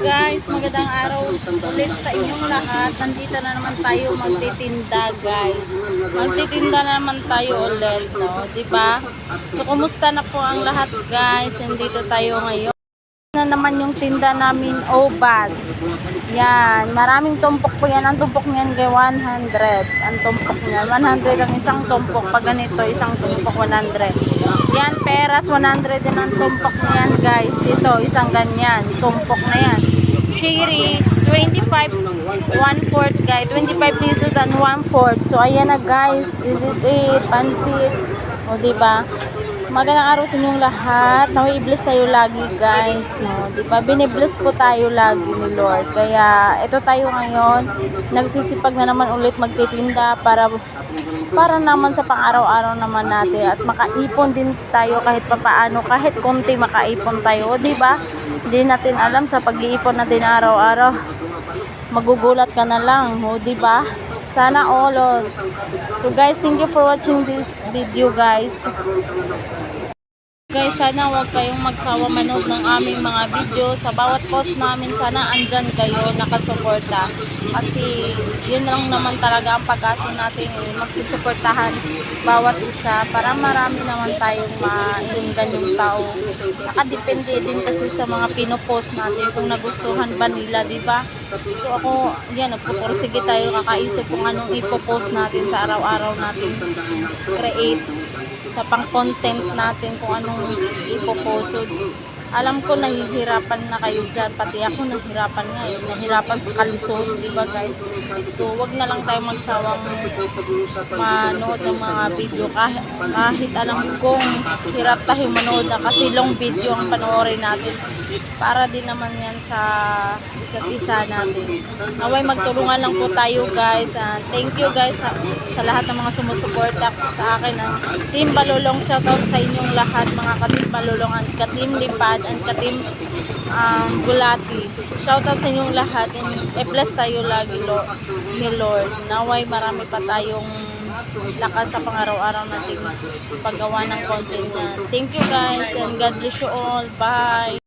guys, magandang araw ulit sa inyong lahat. Nandito na naman tayo magtitinda guys. Magtitinda na naman tayo ulit, no? Diba? So, kumusta na po ang lahat guys? Nandito tayo ngayon. Na naman yung tinda namin, Obas. Yan, maraming tumpok po yan. Ang tumpok niyan kay 100. Ang tumpok niyan, 100 ang isang tumpok. Pag ganito, isang tumpok 100. Yan, peras 100 din ang tumpok niyan guys. Ito, isang ganyan, tumpok na yan. Cherry, 25, 1/4 guys. 25 pesos and 1/4. So, ayan na guys. This is it. Pansit. O, diba? Magandang araw sa inyong lahat. Naway i-bless tayo lagi guys. No, diba? Binibless po tayo lagi ni Lord. Kaya ito tayo ngayon. Nagsisipag na naman ulit magtitinda para naman sa pang-araw-araw naman natin. At makaipon din tayo kahit papaano. Kahit konti makaipon tayo. O diba? Hindi natin alam sa pag-iipon natin araw-araw. Magugulat ka na lang. O diba? Sana all. So guys, thank you for watching this video guys. Guys, sana huwag kayong magsawa manood ng aming mga video. Sa bawat post namin, sana andyan kayo nakasuporta. Kasi yun lang naman talaga ang pag-asa natin. Magsusuportahan bawat isa para marami naman tayong mainggan yung tao. Nakadepende din kasi sa mga pinopost natin kung nagustuhan ba nila, diba? So ako, yan, nagpupursige tayo kakaisip kung anong ipopost natin sa araw-araw natin. Create sa pang-content natin kung anong ipopost. Alam ko nahihirapan na kayo dyan, pati ako nahihirapan nga nahihirapan sa kalisod, diba guys? So wag na lang tayo magsawang manood ng mga video kahit alam kong hirap tayo manood na kasi long video ang panoorin natin para din naman yan sa isa't isa natin. Naway magtulungan lang po tayo guys. Thank you guys sa lahat ng mga sumusuporta sa akin. Team Balulong, shoutout sa inyong lahat mga ka-Team Balulong and ka-Team Lipad and ka-Team Bulati. Shoutout sa inyong lahat and i-bless tayo lagi ni Lord. Naway marami pa tayong lakas sa pang-araw-araw nating paggawa ng content niya. Thank you guys and God bless you all. Bye!